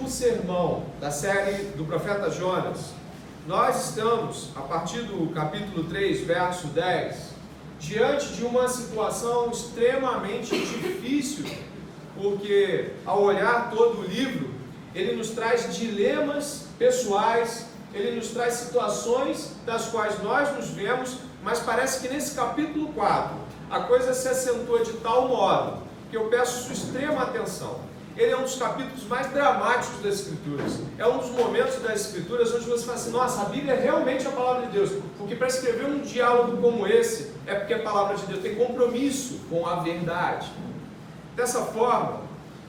último sermão da série do profeta Jonas. Nós estamos, a partir do capítulo 3, verso 10, diante de uma situação extremamente difícil, porque ao olhar todo o livro, ele nos traz dilemas pessoais, ele nos traz situações das quais nós nos vemos, mas parece que nesse capítulo 4, a coisa se acentua de tal modo que eu peço sua extrema atenção. Ele é um dos capítulos mais dramáticos das Escrituras. É um dos momentos das Escrituras onde você fala assim, nossa, a Bíblia é realmente a palavra de Deus. Porque para escrever um diálogo como esse, é porque a palavra de Deus tem compromisso com a verdade. Dessa forma,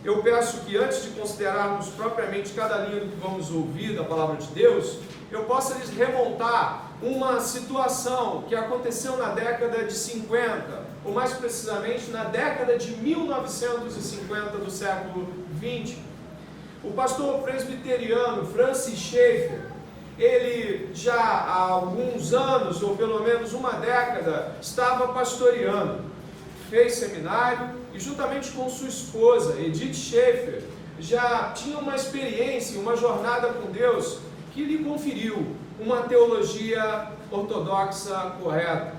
eu peço que antes de considerarmos propriamente cada linha do que vamos ouvir da palavra de Deus, eu possa lhes remontar uma situação que aconteceu na década de 50, ou mais precisamente na década de 1950 do século 20. O pastor presbiteriano Francis Schaeffer, ele já há alguns anos, ou pelo menos uma década, estava pastoreando, fez seminário e juntamente com sua esposa, Edith Schaeffer, já tinha uma experiência, uma jornada com Deus que lhe conferiu uma teologia ortodoxa correta.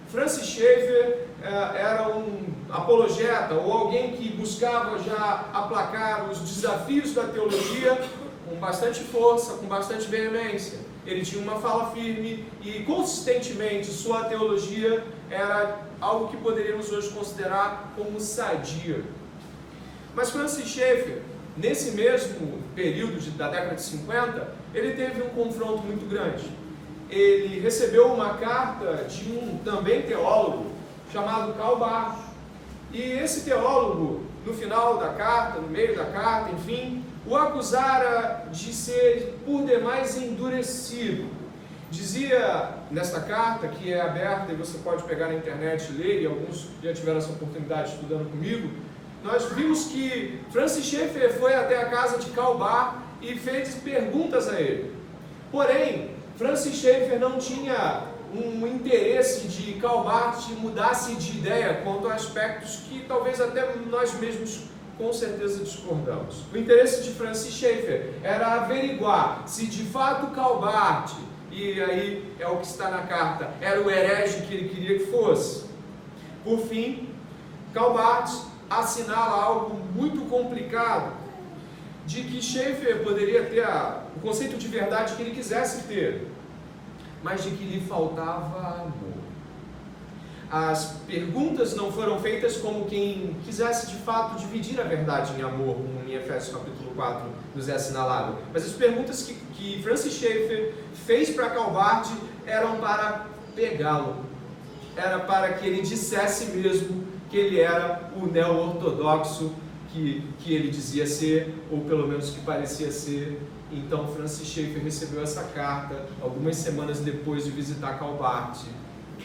Francis Schaeffer era um apologeta ou alguém que buscava já aplacar os desafios da teologia com bastante força, com bastante veemência. Ele tinha uma fala firme e consistentemente sua teologia era algo que poderíamos hoje considerar como sadia. Mas Francis Schaeffer, nesse mesmo período da década de 50, ele teve um confronto muito grande. Ele recebeu uma carta de um também teólogo chamado Karl Barth. E esse teólogo, no final da carta, no meio da carta, enfim, o acusara de ser por demais endurecido. Dizia nesta carta, que é aberta e você pode pegar na internet e ler, e alguns já tiveram essa oportunidade estudando comigo, nós vimos que Francis Schaeffer foi até a casa de Karl Barth e fez perguntas a ele. Porém, Francis Schaeffer não tinha um interesse de que Karl Barth mudasse de ideia quanto a aspectos que talvez até nós mesmos com certeza discordamos. O interesse de Francis Schaeffer era averiguar se de fato Karl Barth, e aí é o que está na carta, era o herege que ele queria que fosse. Por fim, Karl Barth assinala algo muito complicado, de que Schaeffer poderia ter o conceito de verdade que ele quisesse ter, mas de que lhe faltava amor. As perguntas não foram feitas como quem quisesse de fato dividir a verdade em amor, como em Efésios capítulo 4 nos é assinalado, mas as perguntas que Francis Schaeffer fez para Karl Barth eram para pegá-lo, era para que ele dissesse mesmo que ele era o neo-ortodoxo que ele dizia ser, ou pelo menos que parecia ser. Então Francis Schaeffer recebeu essa carta algumas semanas depois de visitar Karl Barth,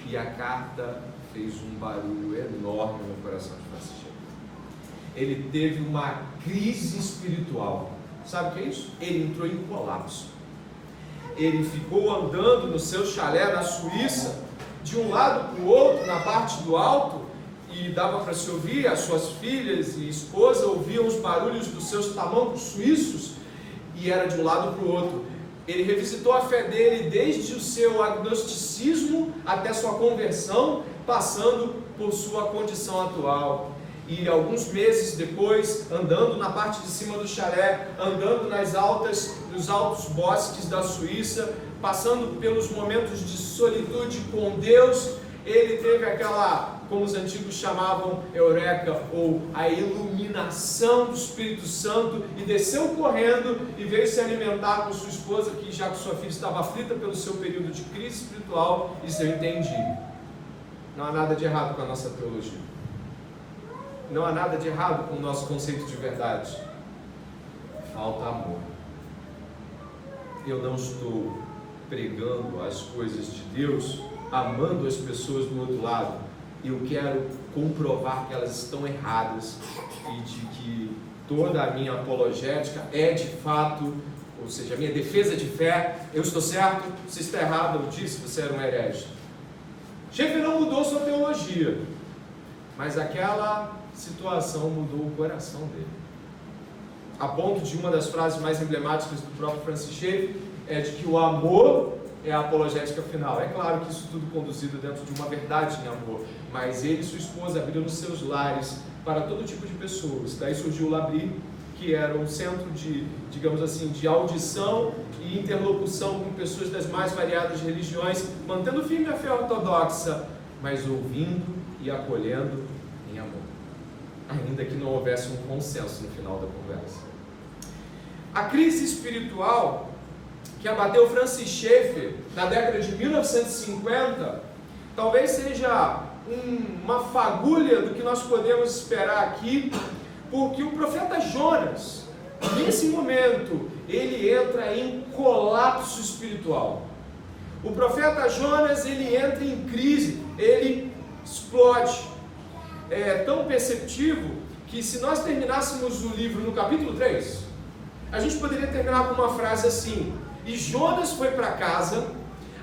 e a carta fez um barulho enorme no coração de Francis Schaeffer. Ele teve uma crise espiritual. Sabe o que é isso? Ele entrou em colapso. Ele ficou andando no seu chalé na Suíça, de um lado para o outro, na parte do alto, e dava para se ouvir, as suas filhas e esposa ouviam os barulhos dos seus tamancos suíços, e era de um lado para o outro. Ele revisitou a fé dele desde o seu agnosticismo até sua conversão, passando por sua condição atual. E alguns meses depois, andando na parte de cima do chalé, andando nos altos bosques da Suíça, passando pelos momentos de solitude com Deus, ele teve aquela, como os antigos chamavam, eureka, ou a iluminação do Espírito Santo, e desceu correndo e veio se alimentar com sua esposa, que já que sua filha estava aflita pelo seu período de crise espiritual. Isso eu entendi. Não há nada de errado com a nossa teologia. Não há nada de errado com o nosso conceito de verdade. Falta amor. Eu não estou pregando as coisas de Deus, amando as pessoas do outro lado. Eu quero comprovar que elas estão erradas e de que toda a minha apologética é de fato, ou seja, a minha defesa de fé, eu estou certo, você está errado, eu disse que você era um herege. Schaeffer não mudou sua teologia, mas aquela situação mudou o coração dele. a ponto de uma das frases mais emblemáticas do próprio Francis Schaeffer é de que o amor é a apologética final. É claro que isso tudo conduzido dentro de uma verdade em amor, mas ele e sua esposa abriram os seus lares para todo tipo de pessoas. Daí surgiu o Labri, que era um centro de, digamos assim, de audição e interlocução com pessoas das mais variadas religiões, mantendo firme a fé ortodoxa, mas ouvindo e acolhendo em amor, ainda que não houvesse um consenso no final da conversa. A crise espiritual que abateu Francis Schaeffer na década de 1950 talvez seja uma fagulha do que nós podemos esperar aqui, porque o profeta Jonas, nesse momento, ele entra em colapso espiritual. O profeta Jonas, ele entra em crise, ele explode. É tão perceptivo que, se nós terminássemos o livro no capítulo 3, a gente poderia terminar com uma frase assim: e Jonas foi para casa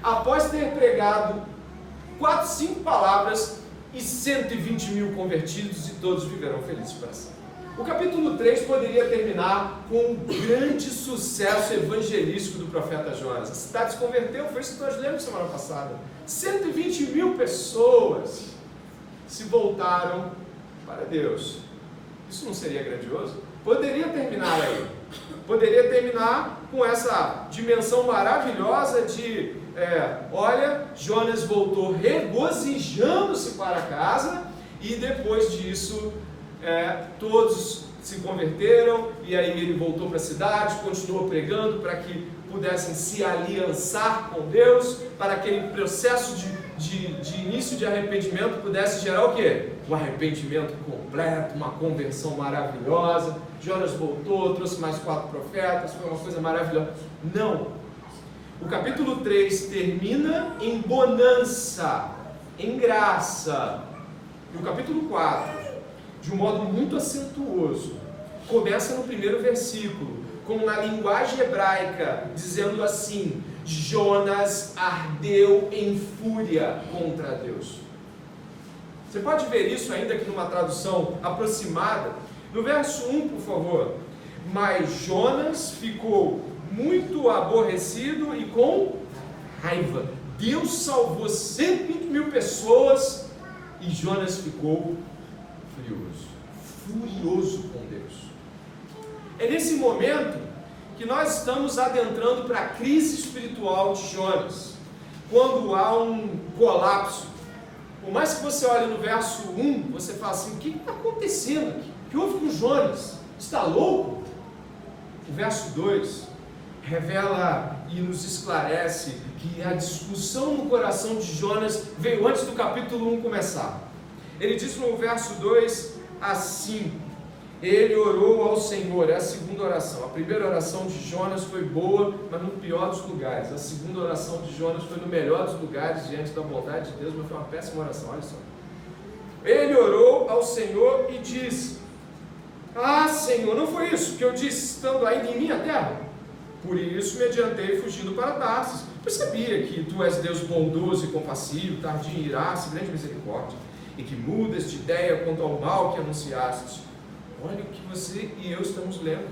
após ter pregado 4, 5 palavras e 120 mil convertidos, e todos viverão felizes para sempre. O capítulo 3 poderia terminar com um grande sucesso evangelístico do profeta Jonas. A cidade se converteu, foi isso que nós lemos semana passada. 120 mil pessoas se voltaram para Deus. Isso não seria grandioso? Poderia terminar aí. Poderia terminar com essa dimensão maravilhosa de, olha, Jonas voltou regozijando-se para casa, e depois disso todos se converteram, e aí ele voltou para a cidade, continuou pregando para que pudessem se aliançar com Deus, para aquele processo de início de arrependimento pudesse gerar o quê? Um arrependimento completo, uma conversão maravilhosa. Jonas voltou, trouxe mais 4 profetas, foi uma coisa maravilhosa. Não! O capítulo 3 termina em bonança, em graça. E o capítulo 4, de um modo muito acentuoso, começa no primeiro versículo, como na linguagem hebraica, dizendo assim: Jonas ardeu em fúria contra Deus. Você pode ver isso ainda aqui numa tradução aproximada. No verso 1, por favor. Mas Jonas ficou muito aborrecido e com raiva. Deus salvou 120 mil pessoas e Jonas ficou furioso com Deus. É nesse momento que nós estamos adentrando para a crise espiritual de Jonas, quando há um colapso. Por mais que você olhe no verso 1, você fala assim: o que está acontecendo aqui? O que houve com Jonas? Está louco? O verso 2 revela e nos esclarece que a discussão no coração de Jonas veio antes do capítulo 1 começar. Ele diz no verso 2 assim: ele orou ao Senhor. É a segunda oração. A primeira oração de Jonas foi boa, mas no pior dos lugares. A segunda oração de Jonas foi no melhor dos lugares, diante da bondade de Deus, mas foi uma péssima oração. Olha só. Ele orou ao Senhor e disse: ah, Senhor, não foi isso que eu disse estando ainda em minha terra? Por isso me adiantei fugindo para Tarsis. Eu sabia que tu és Deus bondoso e compassivo, tardio em irar-se, grande misericórdia, e que mudas de ideia quanto ao mal que anunciastes. Olha o que você e eu estamos lendo.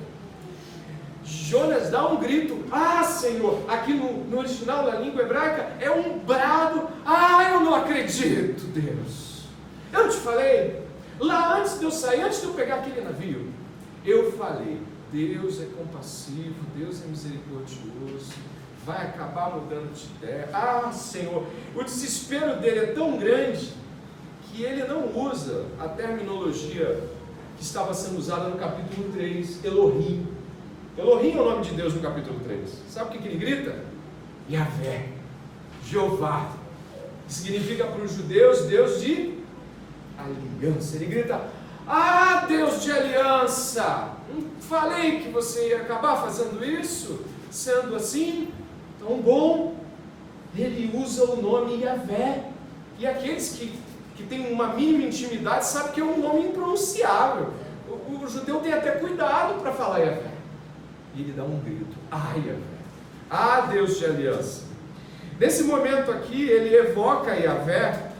Jonas dá um grito: ah, Senhor! Aqui no original da língua hebraica é um brado: ah, eu não acredito, Deus! Eu não te falei? Lá antes de eu sair, antes de eu pegar aquele navio, eu falei: Deus é compassivo, Deus é misericordioso, vai acabar mudando de ideia. Ah, Senhor! O desespero dele é tão grande que ele não usa a terminologia que estava sendo usada no capítulo 3, Elohim. Elohim é o nome de Deus no capítulo 3. Sabe o que ele grita? Yahvé, Jeová. Significa para os judeus Deus de aliança. Ele grita: ah, Deus de aliança! Não falei que você ia acabar fazendo isso? Sendo assim, tão bom. Ele usa o nome Yahvé. E aqueles que têm uma mínima intimidade sabem que é um nome impronunciável. O judeu tem até cuidado para falar Yahvé. E ele dá um grito: ah, Yahvé! Ah, Deus de aliança! Nesse momento aqui, ele evoca Yahvé,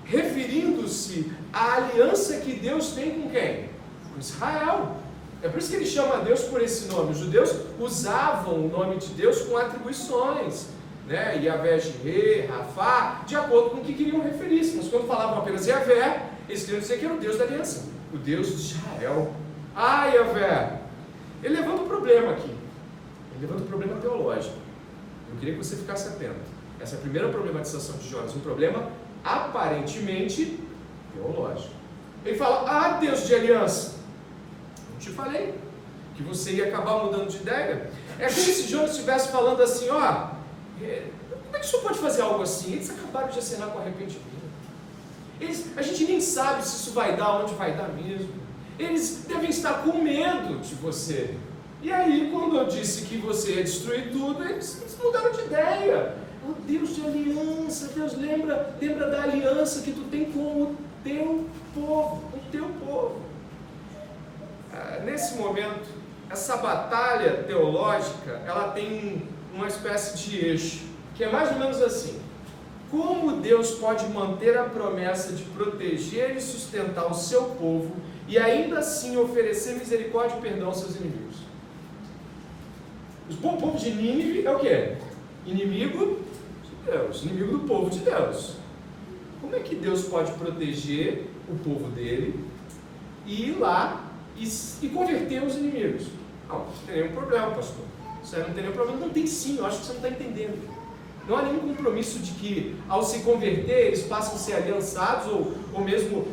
referindo-se à aliança que Deus tem com quem? Com Israel. É por isso que ele chama Deus por esse nome. Os judeus usavam o nome de Deus com atribuições, né? Yahvé, Jireh, Rafá, de acordo com o que queriam referir-se. Mas quando falavam apenas Yahvé, eles queriam dizer que era o Deus da aliança, o Deus de Israel. Ah, Yahvé! Ele levanta um problema aqui. Ele levanta um problema teológico. Eu queria que você ficasse atento. Essa é a primeira problematização de Jonas, um problema aparentemente teológico. Ele fala: ah, Deus de aliança, eu te falei que você ia acabar mudando de ideia. É como se Jonas estivesse falando assim: ó, como é que o senhor pode fazer algo assim? Eles acabaram de acenar com arrependimento. A gente nem sabe se isso vai dar, onde vai dar mesmo. Eles devem estar com medo de você. E aí, quando eu disse que você ia destruir tudo, eles mudaram de ideia. Oh, Deus de aliança, Deus lembra da aliança que tu tem com o teu povo. Nesse momento, essa batalha teológica, ela tem uma espécie de eixo, que é mais ou menos assim: como Deus pode manter a promessa de proteger e sustentar o seu povo e ainda assim oferecer misericórdia e perdão aos seus inimigos? O povo de Nínive é o quê? Inimigo de Deus, inimigo do povo de Deus. Como é que Deus pode proteger o povo dele e ir lá e converter os inimigos? Não tem nenhum problema, pastor. Isso aí não tem nenhum problema. Não tem sim, eu acho que você não está entendendo. Não há nenhum compromisso de que, ao se converter, eles passam a ser aliançados ou mesmo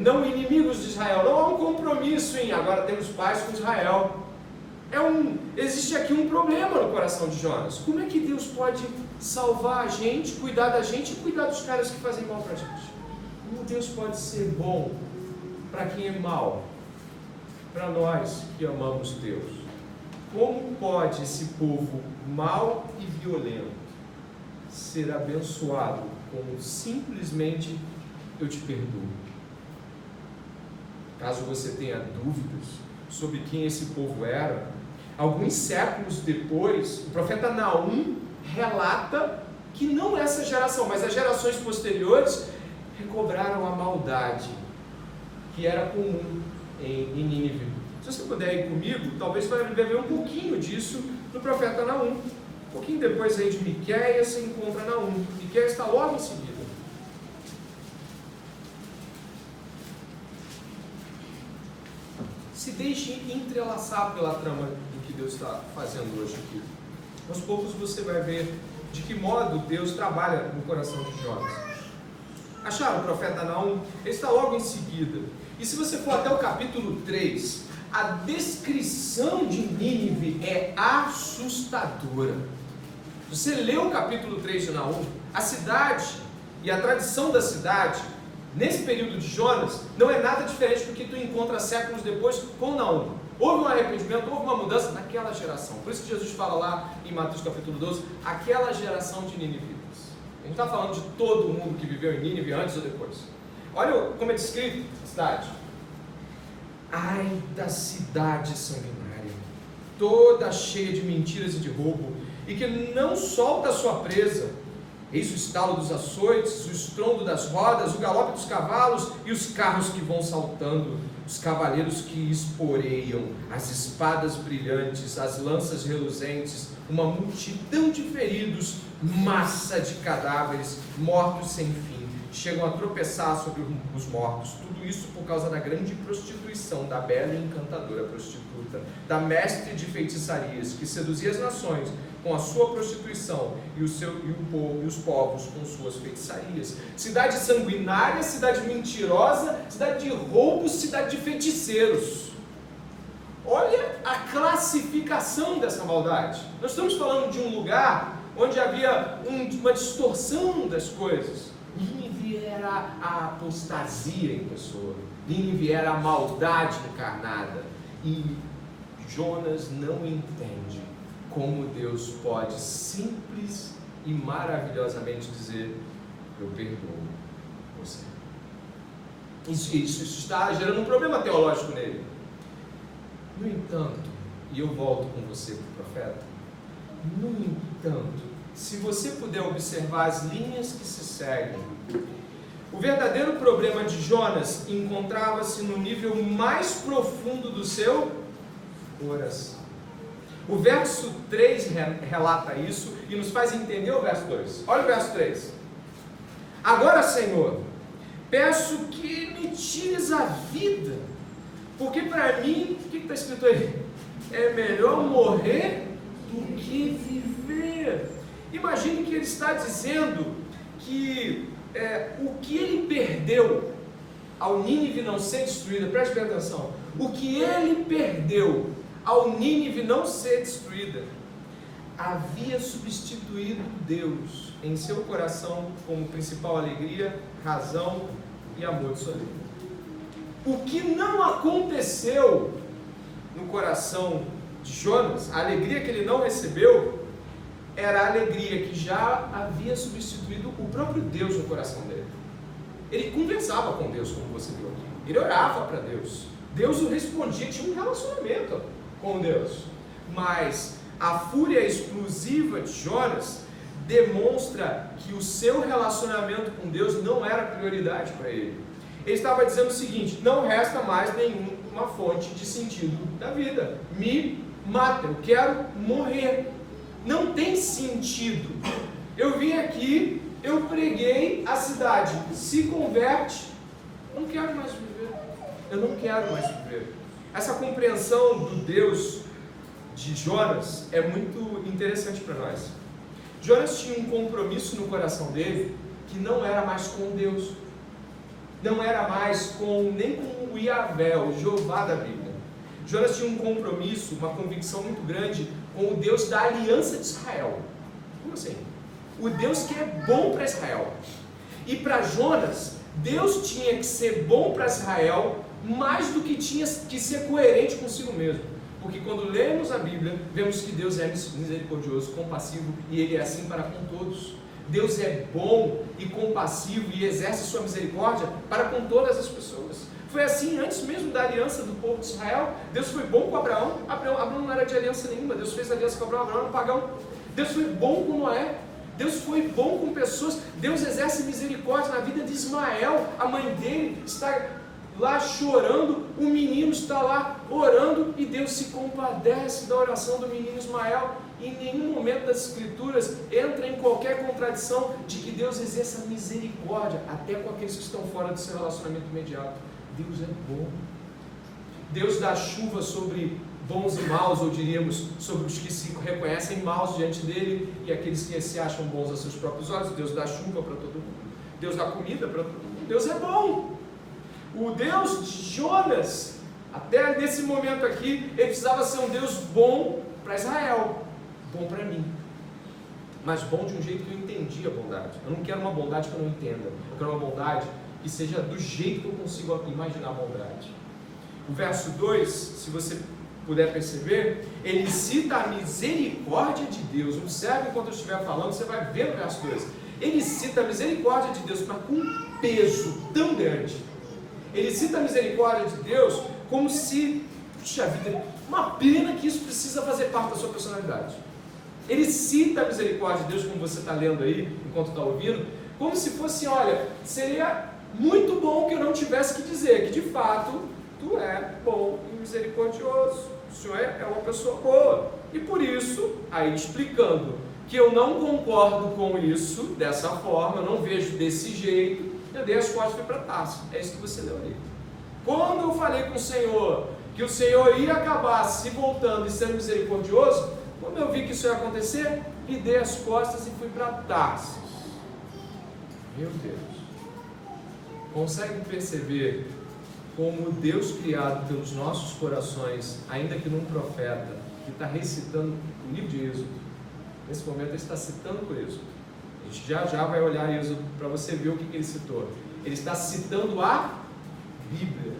não inimigos de Israel. Não há um compromisso em agora temos paz com Israel. Existe aqui um problema no coração de Jonas. Como é que Deus pode salvar a gente, cuidar da gente e cuidar dos caras que fazem mal para a gente? Como Deus pode ser bom para quem é mal? Para nós que amamos Deus. Como pode esse povo mau e violento ser abençoado com simplesmente eu te perdoo? Caso você tenha dúvidas sobre quem esse povo era, alguns séculos depois, o profeta Naum relata que não essa geração, mas as gerações posteriores recobraram a maldade que era comum em Nínive. Se você puder ir comigo, talvez você vai ver um pouquinho disso no profeta Naum. Um pouquinho depois aí de Miqueias, você encontra Naum. Miqueias está logo em seguida. Se deixe entrelaçar pela trama do que Deus está fazendo hoje aqui. Aos poucos você vai ver de que modo Deus trabalha no coração de Jonas. Acharam o profeta Naum? Ele está logo em seguida. E se você for até o capítulo 3, a descrição de Nínive é assustadora. Você lê o capítulo 3 de Naum, a cidade e a tradição da cidade, nesse período de Jonas, não é nada diferente do que tu encontra séculos depois com Naum. Houve um arrependimento, houve uma mudança naquela geração. Por isso que Jesus fala lá em Mateus capítulo 12, aquela geração de ninivitas. A gente está falando de todo mundo que viveu em Nínive antes ou depois. Olha como é descrito a cidade. Ai da cidade sanguinária, toda cheia de mentiras e de roubo, e que não solta a sua presa. Eis o estalo dos açoites, o estrondo das rodas, o galope dos cavalos e os carros que vão saltando, os cavaleiros que esporeiam, as espadas brilhantes, as lanças reluzentes, uma multidão de feridos, massa de cadáveres, mortos sem fim, chegam a tropeçar sobre os mortos, tudo isso por causa da grande prostituição da bela e encantadora prostituta, da mestre de feitiçarias, que seduzia as nações com a sua prostituição e os povos com suas feitiçarias. Cidade sanguinária, cidade mentirosa, cidade de roubos, cidade de feiticeiros. Olha a classificação dessa maldade. Nós estamos falando de um lugar onde havia uma distorção das coisas. Nínive era a apostasia em pessoa. Nínive era a maldade encarnada. E Jonas não entende como Deus pode simples e maravilhosamente dizer: eu perdoo você. Isso está gerando um problema teológico nele. No entanto, e eu volto com você para o profeta, no entanto, se você puder observar as linhas que se seguem, o verdadeiro problema de Jonas encontrava-se no nível mais profundo do seu oração. O verso 3 relata isso e nos faz entender o verso 2. Olha o verso 3. Agora, Senhor, peço que me tires a vida, porque para mim, o que está escrito aí? É melhor morrer do que viver. Imagine que ele está dizendo que o que ele perdeu ao Nínive não ser destruída, preste bem atenção, o que ele perdeu ao Nínive não ser destruída, havia substituído Deus em seu coração como principal alegria, razão e amor de sua vida. O que não aconteceu no coração de Jonas, a alegria que ele não recebeu, era a alegria que já havia substituído o próprio Deus no coração dele. Ele conversava com Deus, como você viu aqui. Ele orava para Deus. Deus o respondia, tinha um relacionamento com Deus. Mas a fúria explosiva de Jonas demonstra que o seu relacionamento com Deus não era prioridade para ele. Ele estava dizendo o seguinte: não resta mais nenhuma fonte de sentido da vida. Me mata, eu quero morrer. Não tem sentido. Eu vim aqui, eu preguei, a cidade se converte, eu não quero mais viver. Eu não quero mais viver. Essa compreensão do Deus de Jonas é muito interessante para nós. Jonas tinha um compromisso no coração dele que não era mais com Deus, não era mais nem com o Yahvé, o Jeová da Bíblia. Jonas tinha um compromisso, uma convicção muito grande com o Deus da aliança de Israel. Como assim? O Deus que é bom para Israel. E para Jonas, Deus tinha que ser bom para Israel mais do que tinha que ser coerente consigo mesmo. Porque quando lemos a Bíblia, vemos que Deus é misericordioso, compassivo, e Ele é assim para com todos. Deus é bom e compassivo e exerce sua misericórdia para com todas as pessoas. Foi assim antes mesmo da aliança do povo de Israel. Deus foi bom com Abraão. Abraão não era de aliança nenhuma. Deus fez aliança com Abraão. Abraão era um pagão. Deus foi bom com Noé. Deus foi bom com pessoas. Deus exerce misericórdia na vida de Ismael. A mãe dele está lá chorando, o menino está lá orando e Deus se compadece da oração do menino Ismael. E em nenhum momento das Escrituras entra em qualquer contradição de que Deus exerça misericórdia até com aqueles que estão fora do seu relacionamento imediato. Deus é bom. Deus dá chuva sobre bons e maus, ou diríamos sobre os que se reconhecem maus diante dele e aqueles que se acham bons aos seus próprios olhos. Deus dá chuva para todo mundo. Deus dá comida para todo mundo. Deus é bom. O Deus de Jonas, até nesse momento aqui, ele precisava ser um Deus bom para Israel, bom para mim, mas bom de um jeito que eu entendi a bondade. Eu não quero uma bondade que eu não entenda, eu quero uma bondade que seja do jeito que eu consigo imaginar a bondade. O verso 2, se você puder perceber, ele cita a misericórdia de Deus. Observe enquanto eu estiver falando, você vai ver no verso 2. Ele cita a misericórdia de Deus, mas com um peso tão grande. Ele cita a misericórdia de Deus como se, puxa vida, uma pena que isso precisa fazer parte da sua personalidade. Ele cita a misericórdia de Deus, como você está lendo aí, enquanto está ouvindo, como se fosse, olha, seria muito bom que eu não tivesse que dizer que de fato tu é bom e misericordioso, o Senhor é uma pessoa boa. E por isso, aí explicando que eu não concordo com isso, dessa forma, eu não vejo desse jeito, eu dei as costas e fui para Tarso. É isso que você leu ali. Quando eu falei com o Senhor que o Senhor ia acabar se voltando e sendo misericordioso, quando eu vi que isso ia acontecer, lhe dei as costas e fui para Tarso. Meu Deus, consegue perceber como o Deus criado pelos nossos corações, ainda que num profeta que está recitando o livro de Êxodo, nesse momento ele está citando o Êxodo. A gente já vai olhar Êxodo para você ver o que ele citou. Ele está citando a Bíblia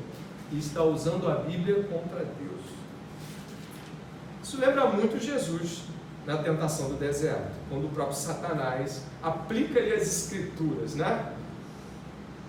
e está usando a Bíblia contra Deus. Isso lembra muito Jesus na tentação do deserto, quando o próprio Satanás aplica-lhe as Escrituras, né?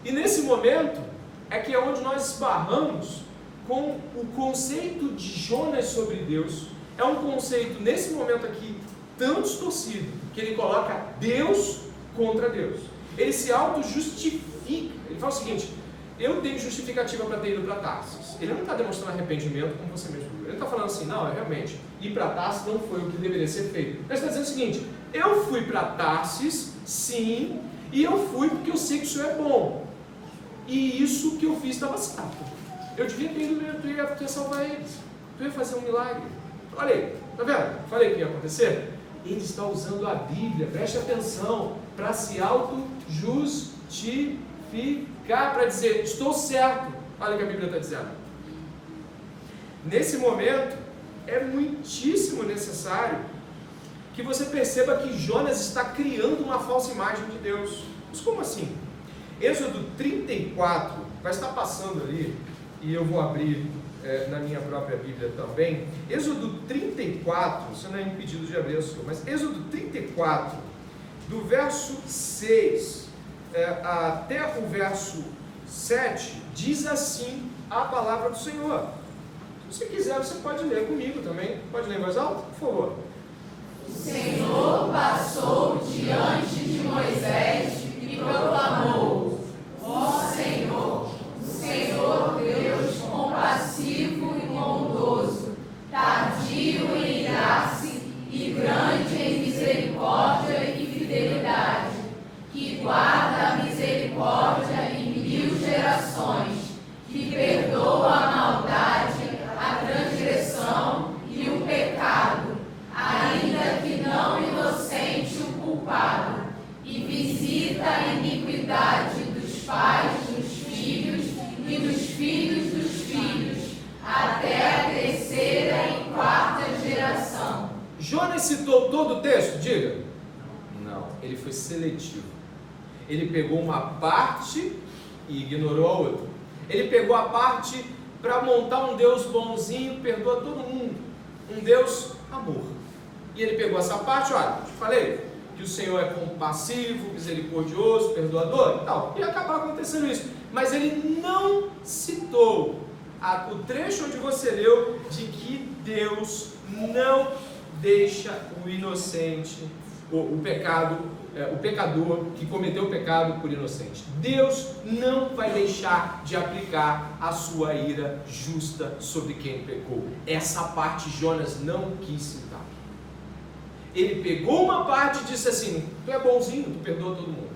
E nesse momento é que é onde nós esbarramos com o conceito de Jonas sobre Deus. É um conceito, nesse momento aqui, tão distorcido, que ele coloca Deus contra Deus. Ele se auto-justifica. Ele fala o seguinte: eu tenho justificativa para ter ido para Tarsis. Ele não está demonstrando arrependimento, como você mesmo viu. Ele está falando assim, não, realmente, ir para Tarsis não foi o que deveria ser feito. Ele está dizendo o seguinte, eu fui para Tarsis, sim, e eu fui porque eu sei que o Senhor é bom. E isso que eu fiz estava certo. Eu devia ter ido, tu ia ter salvar eles. Tu ia fazer um milagre. Olha aí, tá vendo? Falei que ia acontecer. Ele está usando a Bíblia, preste atenção, para se auto-justificar, para dizer, estou certo. Olha o que a Bíblia está dizendo. Nesse momento, é muitíssimo necessário que você perceba que Jonas está criando uma falsa imagem de Deus. Mas como assim? Êxodo 34, vai estar passando ali, e eu vou abrir na minha própria Bíblia também. Êxodo 34, você não é impedido de abrir a sua, mas Êxodo 34, do verso 6 até o verso 7, diz assim a palavra do Senhor. Se você quiser, você pode ler comigo também. Pode ler mais alto, por favor. O Senhor passou diante de Moisés e proclamou: ó Senhor, o Senhor Deus compassivo e bondoso, tardio em irar-se e grande em misericórdia e fidelidade, que guarda a misericórdia em 1000 gerações, que perdoa a maldade, a transgressão e o pecado, ainda que não inocente o culpado, e visita a iniquidade dos pais dos filhos e dos filhos dos filhos, até a 3ª e 4ª geração. Jonas citou todo o texto? Diga. Não, ele foi seletivo. Ele pegou uma parte e ignorou a outra. Ele pegou a parte para montar um Deus bonzinho, perdoa todo mundo. Um Deus amor. E ele pegou essa parte, olha, eu te falei que o Senhor é compassivo, misericordioso, perdoador e tal. Ia acabar acontecendo isso. Mas ele não citou o trecho onde você leu de que Deus não deixa o inocente, o pecador que cometeu o pecado por inocente. Deus não vai deixar de aplicar a sua ira justa sobre quem pecou. Essa parte Jonas não quis citar. Ele pegou uma parte e disse assim, tu é bonzinho, tu perdoa todo mundo.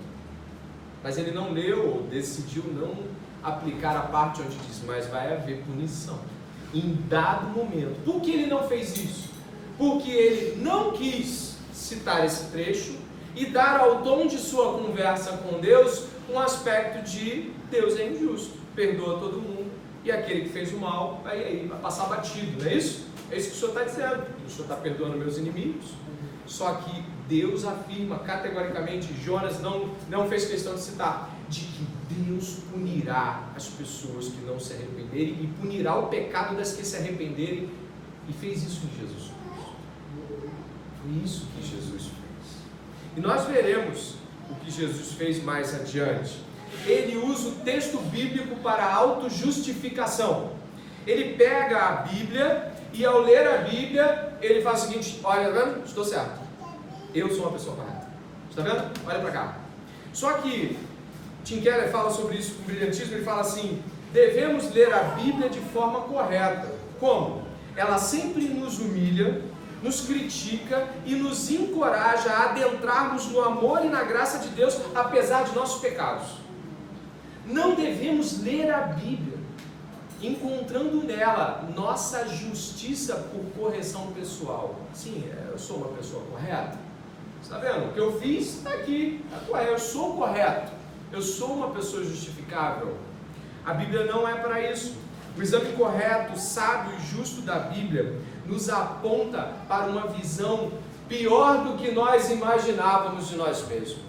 Mas ele não leu ou decidiu não aplicar a parte onde diz, mas vai haver punição em dado momento. Por que ele não fez isso? Porque ele não quis citar esse trecho e dar ao tom de sua conversa com Deus um aspecto de Deus é injusto, perdoa todo mundo e aquele que fez o mal vai passar batido, não é isso? É isso que o Senhor está dizendo. O Senhor está perdoando meus inimigos. Só que Deus afirma categoricamente, Jonas não fez questão de citar, de que Deus punirá as pessoas que não se arrependerem e punirá o pecado das que se arrependerem, e fez isso em Jesus Cristo. Foi isso que Jesus fez. E nós veremos o que Jesus fez mais adiante. Ele usa o texto bíblico para a autojustificação. Ele pega a Bíblia e ao ler a Bíblia, ele faz o seguinte, olha, tá vendo? Estou certo. Eu sou uma pessoa correta. Está vendo? Olha para cá. Só que Tim Keller fala sobre isso com brilhantismo, ele fala assim, devemos ler a Bíblia de forma correta. Como? Ela sempre nos humilha, nos critica e nos encoraja a adentrarmos no amor e na graça de Deus, apesar de nossos pecados. Não devemos ler a Bíblia encontrando nela nossa justiça por correção pessoal. Sim, eu sou uma pessoa correta. Está vendo? O que eu fiz está aqui. Eu sou correto. Eu sou uma pessoa justificável. A Bíblia não é para isso. O exame correto, sábio e justo da Bíblia nos aponta para uma visão pior do que nós imaginávamos de nós mesmos.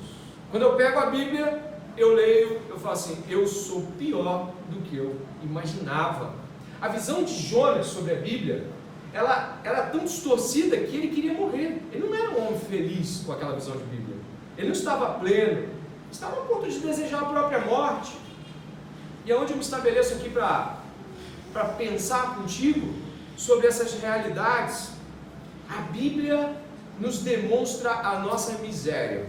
Quando eu pego a Bíblia, eu leio, eu falo assim, eu sou pior do que eu imaginava. A visão de Jonas sobre a Bíblia, ela era tão distorcida que ele queria morrer. Ele não era um homem feliz com aquela visão de Bíblia. Ele não estava pleno, estava a ponto de desejar a própria morte. E é onde eu me estabeleço aqui para pensar contigo sobre essas realidades. A Bíblia nos demonstra a nossa miséria.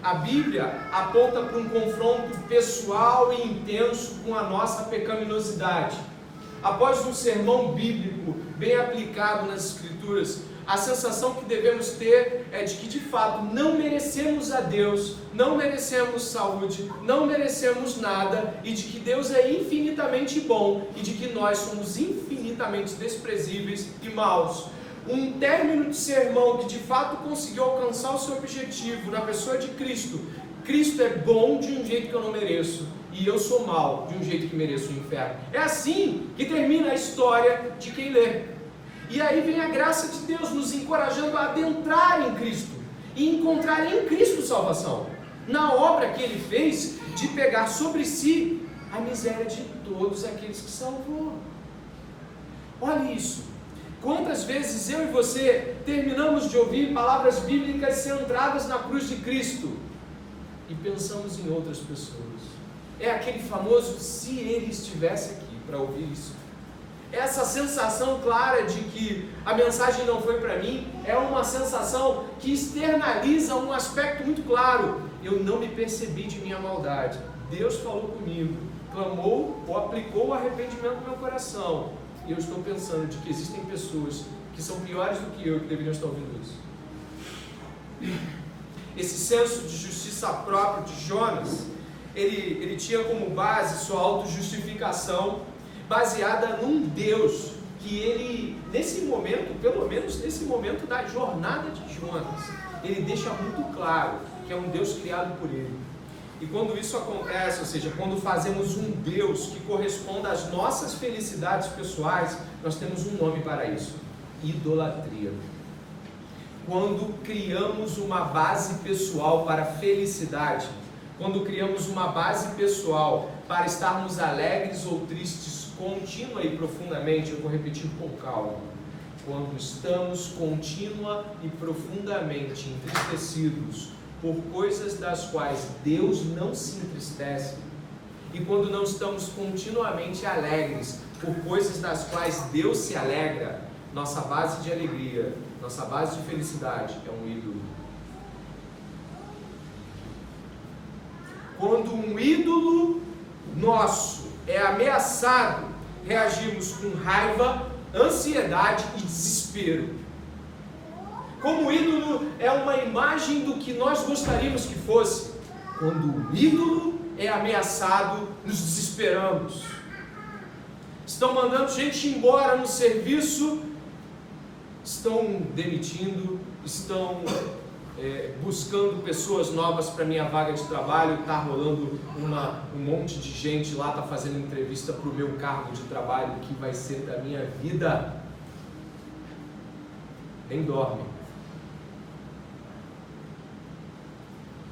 a Bíblia aponta para um confronto pessoal e intenso com a nossa pecaminosidade. Após um sermão bíblico bem aplicado nas Escrituras, a sensação que devemos ter é de que de fato não merecemos a Deus, não merecemos saúde, não merecemos nada, e de que Deus é infinitamente bom e de que nós somos infinitamente desprezíveis e maus. Um término de sermão que de fato conseguiu alcançar o seu objetivo na pessoa de Cristo. Cristo é bom de um jeito que eu não mereço, e eu sou mau de um jeito que mereço o inferno. É assim que termina a história de quem lê. E aí vem a graça de Deus nos encorajando a adentrar em Cristo e encontrar em Cristo salvação, na obra que Ele fez de pegar sobre si a miséria de todos aqueles que salvou. Olha isso. Quantas vezes eu e você terminamos de ouvir palavras bíblicas centradas na cruz de Cristo e pensamos em outras pessoas? É aquele famoso se Ele estivesse aqui para ouvir isso. Essa sensação clara de que a mensagem não foi para mim é uma sensação que externaliza um aspecto muito claro. Eu não me percebi de minha maldade. Deus falou comigo, clamou ou aplicou o arrependimento no meu coração. E eu estou pensando de que existem pessoas que são piores do que eu que deveriam estar ouvindo isso. Esse senso de justiça própria de Jonas, ele tinha como base sua autojustificação, baseada num Deus que ele, nesse momento, pelo menos nesse momento da jornada de Jonas, ele deixa muito claro que é um Deus criado por ele. E quando isso acontece, ou seja, quando fazemos um Deus que corresponda às nossas felicidades pessoais, nós temos um nome para isso: idolatria. Quando criamos uma base pessoal para a felicidade, quando criamos uma base pessoal para estarmos alegres ou tristes contínua e profundamente, eu vou repetir com calma, quando estamos contínua e profundamente entristecidos por coisas das quais Deus não se entristece, e quando não estamos continuamente alegres por coisas das quais Deus se alegra, nossa base de alegria, nossa base de felicidade é um ídolo. Quando um ídolo nosso é ameaçado, reagimos com raiva, ansiedade e desespero. Como o ídolo é uma imagem do que nós gostaríamos que fosse, quando o ídolo é ameaçado, nos desesperamos. Estão mandando gente embora no serviço, estão demitindo, estão buscando pessoas novas para minha vaga de trabalho, está rolando um monte de gente lá, está fazendo entrevista para o meu cargo de trabalho, que vai ser da minha vida. Nem dorme.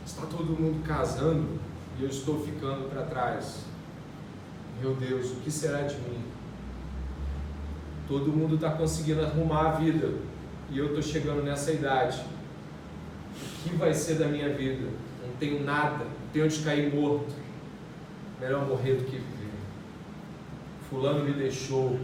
Está todo mundo casando e eu estou ficando para trás. Meu Deus, o que será de mim? Todo mundo está conseguindo arrumar a vida e eu estou chegando nessa idade. O que vai ser da minha vida? Não tenho nada, não tenho onde cair morto. Melhor morrer do que viver. Fulano me deixou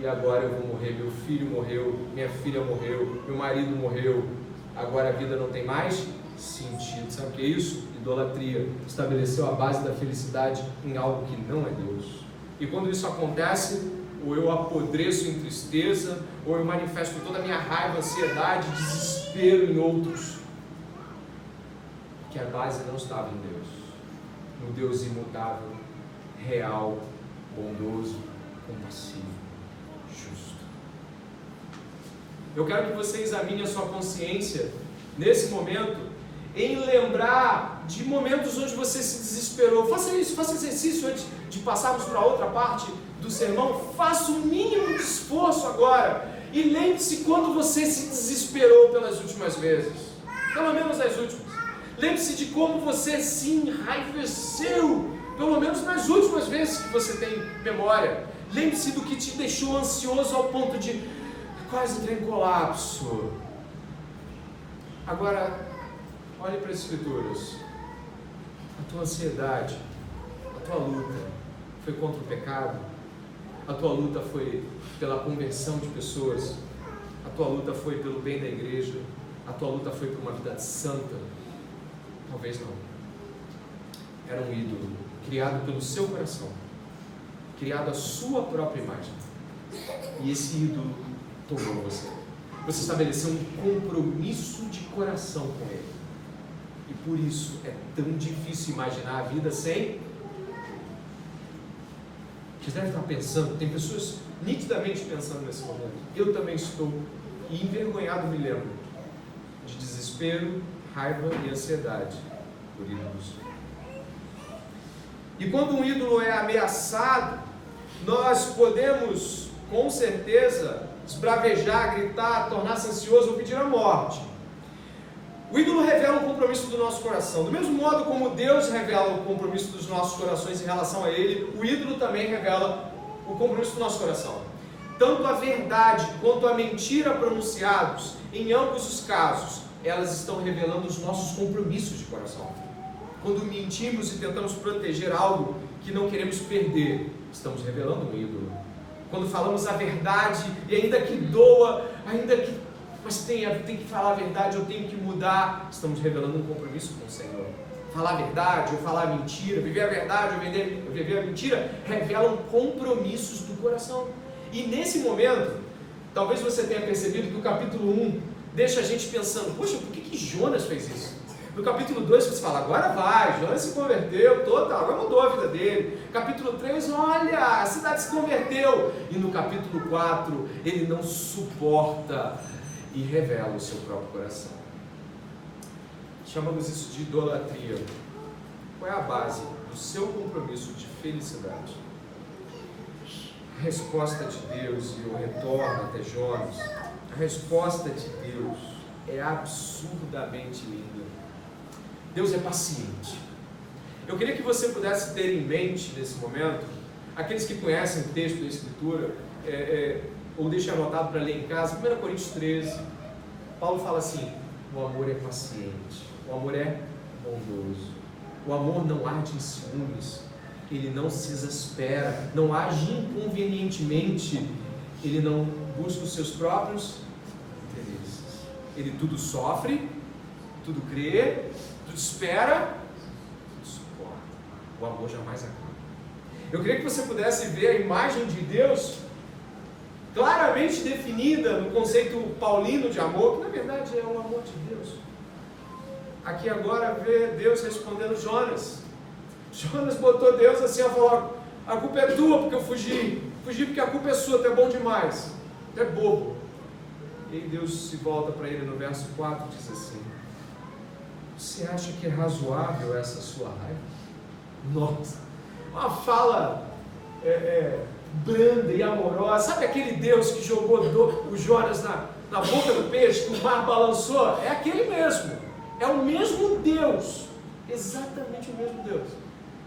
e agora eu vou morrer. Meu filho morreu, minha filha morreu, meu marido morreu. Agora a vida não tem mais sentido. Sabe o que é isso? Idolatria. Estabeleceu a base da felicidade em algo que não é Deus. E quando isso acontece, ou eu apodreço em tristeza, ou eu manifesto toda a minha raiva, ansiedade, desespero em outros. Que a base não estava em Deus, no Deus imutável, real, bondoso, compassivo, justo. Eu quero que você examine a sua consciência nesse momento, em lembrar de momentos onde você se desesperou. Faça isso, faça exercício antes de passarmos para outra parte do sermão. Faça o mínimo de esforço agora e lembre-se quando você se desesperou pelas últimas vezes, pelo menos as últimas. Lembre-se de como você se enraiveceu, pelo menos nas últimas vezes que você tem memória. Lembre-se do que te deixou ansioso ao ponto de quase entrar em colapso. Agora, olhe para as Escrituras. A tua ansiedade, a tua luta foi contra o pecado? A tua luta foi pela conversão de pessoas? A tua luta foi pelo bem da igreja? A tua luta foi por uma vida santa? Talvez não. Era um ídolo criado pelo seu coração, criado à sua própria imagem. E esse ídolo tomou você. Você estabeleceu um compromisso de coração com ele. E por isso é tão difícil imaginar a vida sem. Vocês devem estar pensando, tem pessoas nitidamente pensando nesse momento. Eu também estou, e envergonhado me lembro de desespero, raiva e ansiedade por ídolos. E quando um ídolo é ameaçado, nós podemos, com certeza, esbravejar, gritar, tornar-se ansioso ou pedir a morte. O ídolo revela um compromisso do nosso coração. Do mesmo modo como Deus revela o compromisso dos nossos corações em relação a Ele, o ídolo também revela o compromisso do nosso coração. Tanto a verdade quanto a mentira pronunciados, em ambos os casos, elas estão revelando os nossos compromissos de coração. Quando mentimos e tentamos proteger algo que não queremos perder, estamos revelando um ídolo. Quando falamos a verdade, e ainda que doa, mas tem que falar a verdade, eu tenho que mudar, estamos revelando um compromisso com o Senhor. Falar a verdade ou falar a mentira, viver a verdade ou viver a mentira, revelam compromissos do coração. E nesse momento, talvez você tenha percebido que o capítulo 1 deixa a gente pensando, poxa, por que Jonas fez isso? No capítulo 2 você fala, agora vai, Jonas se converteu, agora mudou a vida dele. Capítulo 3, olha, a cidade se converteu. E no capítulo 4, ele não suporta e revela o seu próprio coração. Chamamos isso de idolatria. Qual é a base do seu compromisso de felicidade? A resposta de Deus, e eu retorno até Jonas, a resposta de Deus é absurdamente linda. Deus é paciente. Eu queria que você pudesse ter em mente nesse momento, aqueles que conhecem o texto da Escritura, ou deixem anotado para ler em casa, 1 Coríntios 13, Paulo fala assim, o amor é paciente, o amor é bondoso, o amor não arde em ciúmes, ele não se exaspera, não age inconvenientemente, ele não busca os seus próprios interesses, ele tudo sofre, tudo crê, tudo espera, tudo suporta. O amor jamais acaba. Eu queria que você pudesse ver a imagem de Deus claramente definida no conceito paulino de amor, que na verdade é o amor de Deus. Aqui agora vê Deus respondendo Jonas. Jonas botou Deus assim, falou, a culpa é tua porque eu fugi porque a culpa é sua, tu é bom demais, tu é bobo. E aí Deus se volta para ele no verso 4 e diz assim, você acha que é razoável essa sua raiva? Nossa, uma fala branda e amorosa. Sabe aquele Deus que jogou o Jonas na boca do peixe, que o mar balançou? É aquele mesmo. É o mesmo Deus. Exatamente o mesmo Deus.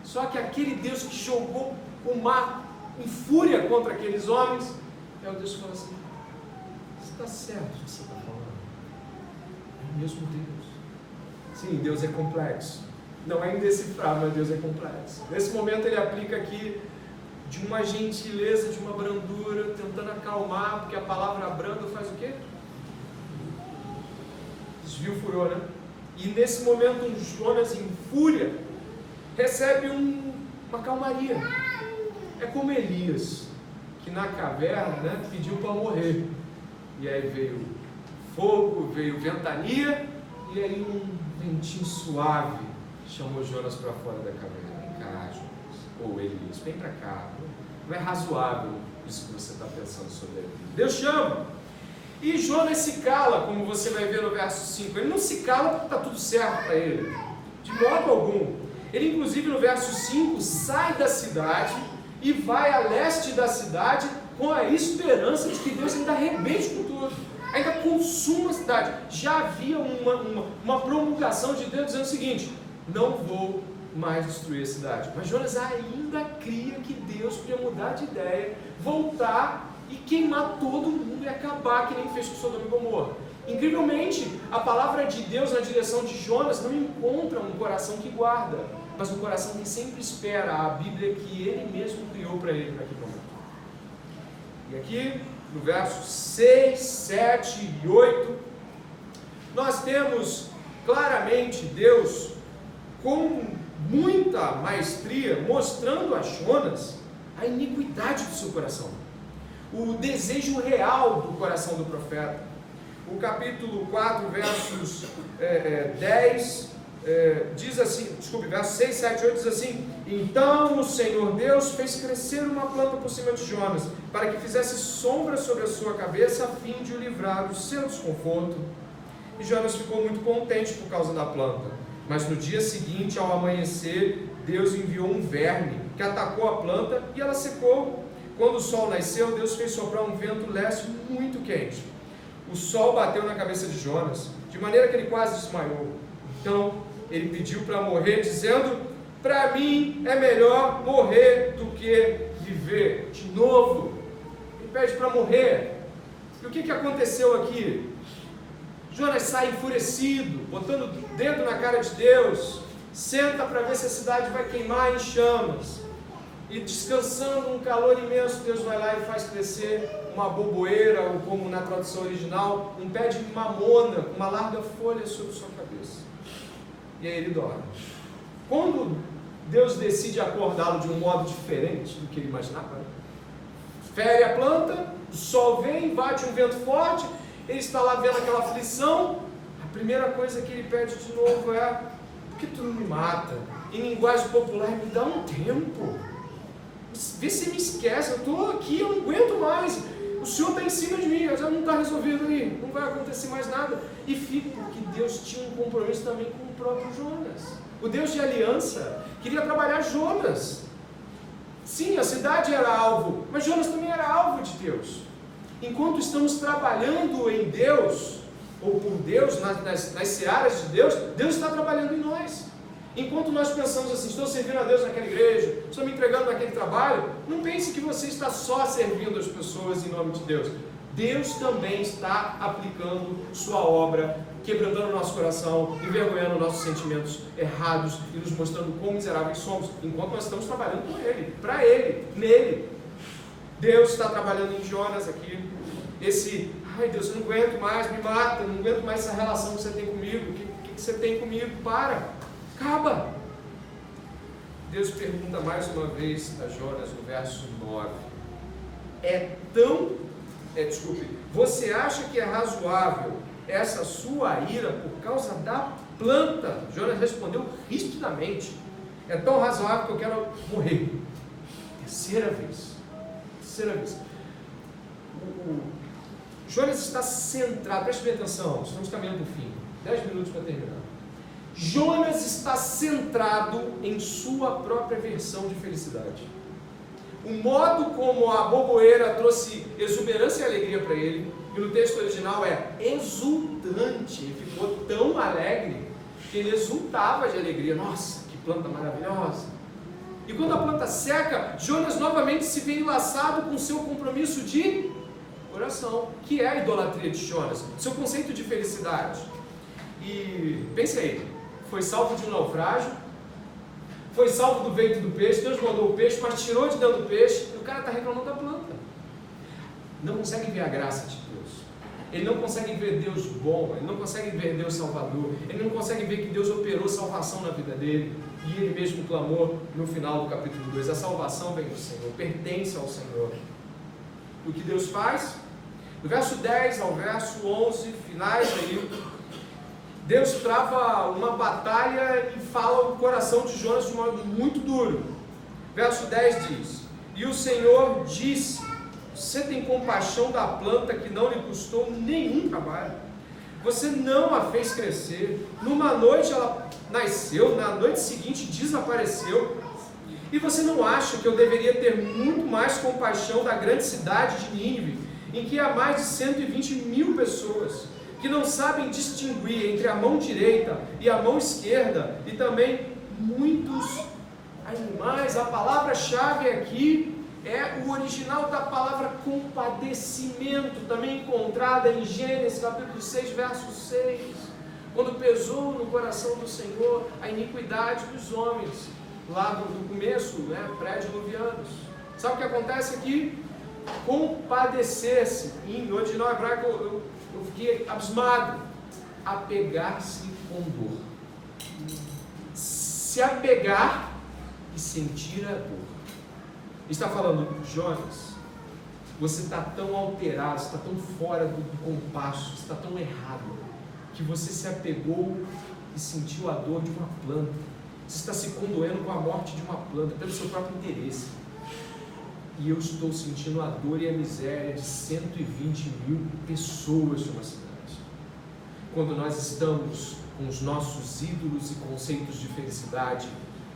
Só que aquele Deus que jogou o mar em fúria contra aqueles homens, é o Deus que fala assim, está certo o que você está falando. É o mesmo Deus. Sim, Deus é complexo. Não é indecifrável, mas Deus é complexo. Nesse momento ele aplica aqui de uma gentileza, de uma brandura, tentando acalmar, porque a palavra brando faz o quê? Desvia o furor, né? E nesse momento um Jonas em fúria recebe uma calmaria. É como Elias, que na caverna, né, pediu para morrer. E aí veio fogo, veio ventania, e aí um ventinho suave chamou Jonas para fora da caverna. Vem cá, Jonas. Ou Elias, vem para cá. Não é razoável isso que você está pensando sobre ele. Deus chama. E Jonas se cala, como você vai ver no verso 5. Ele não se cala porque está tudo certo para ele. De modo algum. Ele, inclusive, no verso 5, sai da cidade e vai a leste da cidade com a esperança de que Deus ainda arrebente com tudo. Ainda consuma a cidade. Já havia uma promulgação de Deus dizendo o seguinte, não vou mais destruir a cidade. Mas Jonas ainda cria que Deus podia mudar de ideia, voltar e queimar todo mundo e acabar, que nem fez com Sodoma e Gomorra. Incrivelmente, a palavra de Deus na direção de Jonas não encontra um coração que guarda, mas um coração que sempre espera a Bíblia que ele mesmo criou para ele naquele momento. E aqui, no versos 6, 7 e 8, nós temos claramente Deus com muita maestria, mostrando a Jonas a iniquidade do seu coração, o desejo real do coração do profeta. O capítulo 4, versos 10, diz assim, versos 6, 7, 8 diz assim: então o Senhor Deus fez crescer uma planta por cima de Jonas, para que fizesse sombra sobre a sua cabeça, a fim de o livrar do seu desconforto. E Jonas ficou muito contente por causa da planta. Mas no dia seguinte, ao amanhecer, Deus enviou um verme que atacou a planta e ela secou. Quando o sol nasceu, Deus fez soprar um vento leste muito quente. O sol bateu na cabeça de Jonas, de maneira que ele quase desmaiou. Então ele pediu para morrer, dizendo: para mim é melhor morrer do que viver. De novo, ele pede para morrer. E o que aconteceu aqui? Jonas sai enfurecido, botando o dedo na cara de Deus, senta para ver se a cidade vai queimar em chamas, e descansando um calor imenso, Deus vai lá e faz crescer uma boboeira, ou como na tradução original, um pé de mamona, uma larga folha sobre sua cabeça. E aí ele dorme. Quando Deus decide acordá-lo de um modo diferente do que ele imaginava, fere a planta, o sol vem, bate um vento forte, ele está lá vendo aquela aflição, a primeira coisa que ele pede de novo é: por que tu não me mata? Em linguagem popular, me dá um tempo, vê se me esquece, eu estou aqui, eu não aguento mais, o Senhor está em cima de mim, já não está resolvido aí, não vai acontecer mais nada. E fica porque Deus tinha um compromisso também com o próprio Jonas. O Deus de aliança queria trabalhar Jonas. Sim, a cidade era alvo, mas Jonas também era alvo de Deus. Enquanto estamos trabalhando em Deus, ou por Deus, nas searas de Deus, Deus está trabalhando em nós. Enquanto nós pensamos assim: estou servindo a Deus naquela igreja, estou me entregando naquele trabalho, não pense que você está só servindo as pessoas em nome de Deus. Deus também está aplicando sua obra, quebrantando o nosso coração, envergonhando nossos sentimentos errados e nos mostrando quão miseráveis somos, enquanto nós estamos trabalhando com Ele, para Ele, nele. Deus está trabalhando em Jonas aqui. Ai Deus, eu não aguento mais, me mata, não aguento mais essa relação que você tem comigo. O que você tem comigo? Acaba. Deus pergunta mais uma vez a Jonas no verso 9: você acha que é razoável essa sua ira por causa da planta? Jonas respondeu rispidamente: é tão razoável que eu quero morrer. Terceira vez. Jonas está centrado, preste bem atenção, estamos caminhando para o fim, 10 minutos para terminar. Jonas está centrado em sua própria versão de felicidade. O modo como a boboeira trouxe exuberância e alegria para ele, e no texto original é exultante, ele ficou tão alegre que ele exultava de alegria. Nossa, que planta maravilhosa! E quando a planta seca, Jonas novamente se vê enlaçado com o seu compromisso de coração, que é a idolatria de Jonas, seu conceito de felicidade. E pense aí, foi salvo de um naufrágio, foi salvo do ventre do peixe, Deus mandou o peixe, mas tirou de dentro do peixe, e o cara está reclamando da planta. Não consegue ver a graça de Deus, ele não consegue ver Deus bom, ele não consegue ver Deus salvador, ele não consegue ver que Deus operou salvação na vida dele, e ele mesmo clamou no final do capítulo 2, a salvação vem do Senhor, pertence ao Senhor. O que Deus faz? Do verso 10 ao verso 11, finais aí, Deus trava uma batalha e fala o coração de Jonas de um modo muito duro. Verso 10 diz: e o Senhor disse: você tem compaixão da planta que não lhe custou nenhum trabalho, você não a fez crescer, numa noite ela nasceu, na noite seguinte desapareceu, e você não acha que eu deveria ter muito mais compaixão da grande cidade de Nínive, em que há mais de 120 mil pessoas, que não sabem distinguir entre a mão direita e a mão esquerda, e também muitos animais? A palavra-chave aqui é o original da palavra compadecimento, também encontrada em Gênesis capítulo 6, verso 6, quando pesou no coração do Senhor a iniquidade dos homens, lá do começo, pré-diluvianos. Sabe o que acontece aqui? Compadecer-se, no original hebraico eu fiquei abismado, apegar-se com dor, se apegar e sentir a dor. Está falando, Jonas, você está tão alterado, você está tão fora do compasso, você está tão errado, que você se apegou e sentiu a dor de uma planta. Você está se condoendo com a morte de uma planta, pelo seu próprio interesse. E eu estou sentindo a dor e a miséria de 120 mil pessoas de uma cidade. Quando nós estamos com os nossos ídolos e conceitos de felicidade,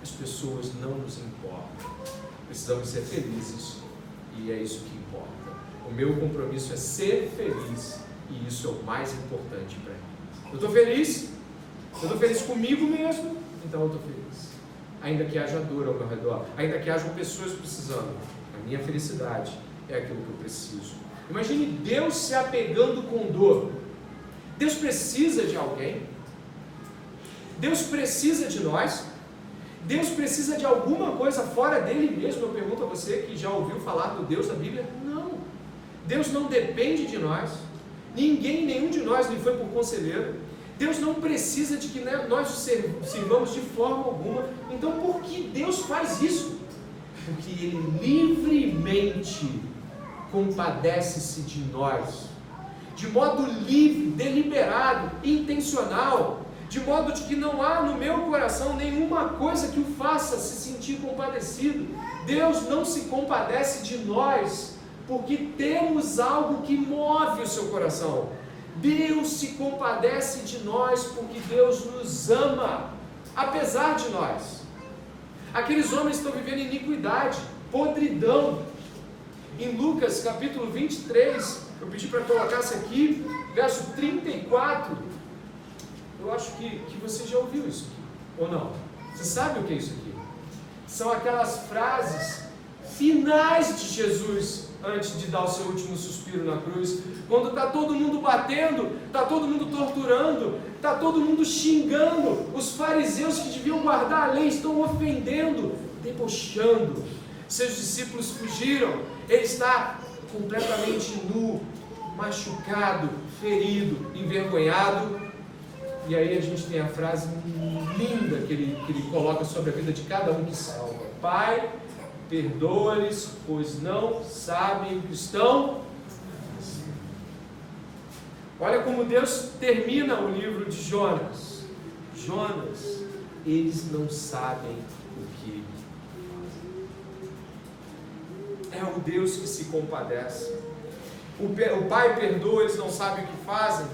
as pessoas não nos importam. Precisamos ser felizes, e é isso que importa. O meu compromisso é ser feliz, e isso é o mais importante para mim. Eu estou feliz comigo mesmo, então eu estou feliz. Ainda que haja dor ao meu redor, ainda que hajam pessoas precisando, a minha felicidade é aquilo que eu preciso. Imagine Deus se apegando com dor. Deus precisa de alguém. Deus precisa de nós. Deus precisa de alguma coisa fora dele mesmo. Eu pergunto a você que já ouviu falar do Deus da Bíblia. Não. Deus não depende de nós. Nenhum de nós lhe foi por conselheiro. Deus não precisa de que nós o sirvamos de forma alguma. Então por que Deus faz isso? Porque Ele livremente compadece-se de nós, de modo livre, deliberado, intencional, de modo de que não há no meu coração nenhuma coisa que o faça se sentir compadecido. Deus não se compadece de nós porque temos algo que move o seu coração. Deus se compadece de nós porque Deus nos ama, apesar de nós. Aqueles homens estão vivendo iniquidade, podridão. Em Lucas capítulo 23, eu pedi para colocasse aqui, verso 34, eu acho que você já ouviu isso aqui, ou não? Você sabe o que é isso aqui? São aquelas frases finais de Jesus, antes de dar o seu último suspiro na cruz, quando está todo mundo batendo, está todo mundo torturando, está todo mundo xingando, os fariseus que deviam guardar a lei estão ofendendo, debochando, seus discípulos fugiram, ele está completamente nu, machucado, ferido, envergonhado, e aí a gente tem a frase linda que ele coloca sobre a vida de cada um que salva: Pai, perdoa-lhes, pois não sabem o que estão fazendo. Olha como Deus termina o livro de Jonas. Jonas, eles não sabem o que fazem. É o Deus que se compadece. O Pai perdoa, eles não sabem o que fazem.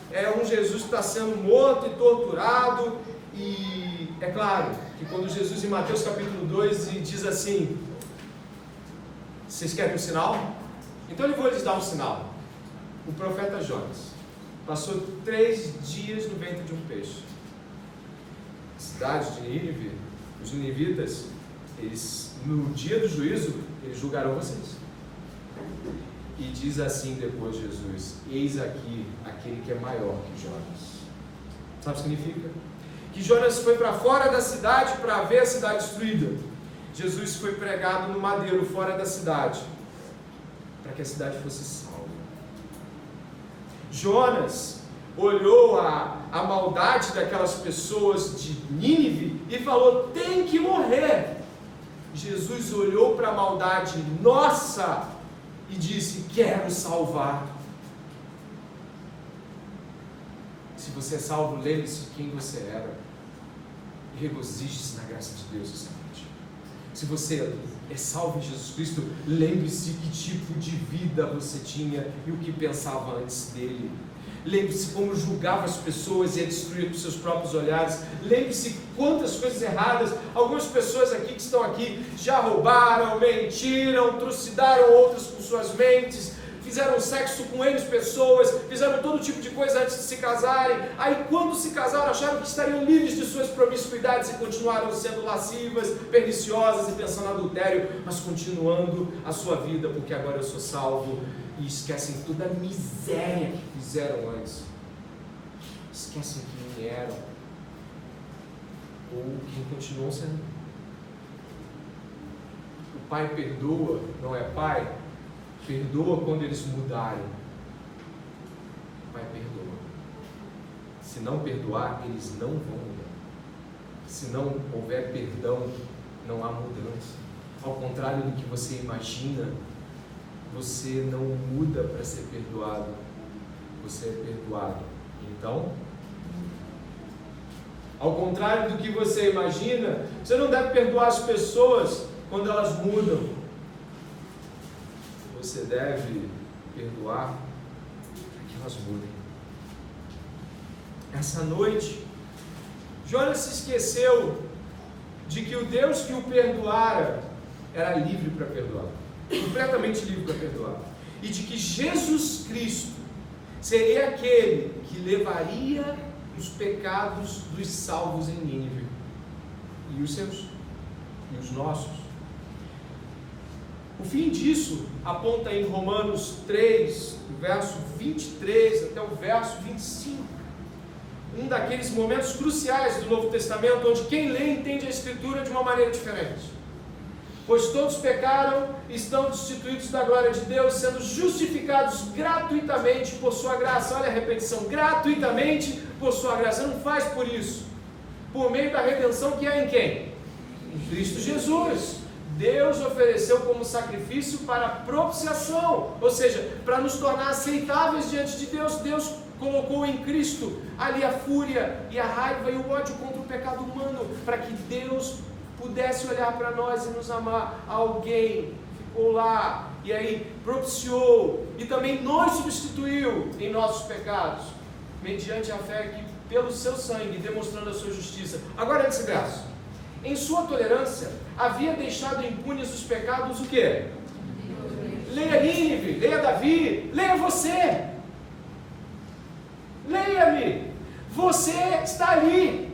É um Jesus que está sendo morto e torturado. E é claro que quando Jesus em Mateus capítulo 2 diz assim: vocês querem um sinal? Então eu vou lhes dar um sinal. O profeta Jonas passou 3 dias no ventre de um peixe. A cidade de Nínive, os ninivitas, eles, no dia do juízo, eles julgarão vocês. E diz assim depois Jesus: eis aqui aquele que é maior que Jonas. Sabe o que significa? Que Jonas foi para fora da cidade para ver a cidade destruída. Jesus foi pregado no madeiro fora da cidade para que a cidade fosse salva. Jonas olhou a maldade daquelas pessoas de Nínive e falou: tem que morrer. Jesus olhou para a maldade nossa e disse: quero salvar. Se você é salvo, lembre-se de quem você era e regozije-se na graça de Deus essa noite. Se você é salvo em Jesus Cristo, lembre-se que tipo de vida você tinha e o que pensava antes dele. Lembre-se como julgava as pessoas e a destruía com seus próprios olhares. Lembre-se quantas coisas erradas algumas pessoas aqui que estão aqui já roubaram, mentiram, trucidaram outras com suas mentes, fizeram sexo com N pessoas, fizeram todo tipo de coisa antes de se casarem. Aí quando se casaram acharam que estariam livres de suas promiscuidades e continuaram sendo lascivas, perniciosas e pensando em adultério, mas continuando a sua vida, porque agora eu sou salvo. E esquecem toda a miséria que fizeram antes. Esquecem quem eram ou quem continuam sendo. O Pai perdoa, não é Pai? Perdoa quando eles mudarem. O Pai perdoa. Se não perdoar, eles não vão mudar. Se não houver perdão, não há mudança. Ao contrário do que você imagina, você não muda para ser perdoado, você é perdoado. Então, ao contrário do que você imagina, você não deve perdoar as pessoas quando elas mudam. Você deve perdoar para que elas mudem. Essa noite, Jonas se esqueceu de que o Deus que o perdoara era livre para perdoar, completamente livre para perdoar, e de que Jesus Cristo seria aquele que levaria os pecados dos salvos em Nínive, e os seus, e os nossos. O fim disso aponta em Romanos 3, do verso 23 até o verso 25. Um daqueles momentos cruciais do Novo Testamento, onde quem lê entende a Escritura de uma maneira diferente. Pois todos pecaram e estão destituídos da glória de Deus, sendo justificados gratuitamente por sua graça. Olha a repetição, gratuitamente por sua graça. Não faz por isso. Por meio da redenção que há em quem? Em Cristo Jesus. Deus ofereceu como sacrifício para propiciação, ou seja, para nos tornar aceitáveis diante de Deus. Deus colocou em Cristo ali a fúria e a raiva e o ódio contra o pecado humano, para que Deus pudesse olhar para nós e nos amar. Alguém ficou lá e aí propiciou e também nos substituiu em nossos pecados, mediante a fé que pelo seu sangue, demonstrando a sua justiça. Agora esse verso: em sua tolerância havia deixado impunes os pecados, o quê? Leia Nínive, leia Davi, leia você, leia-me, você está ali.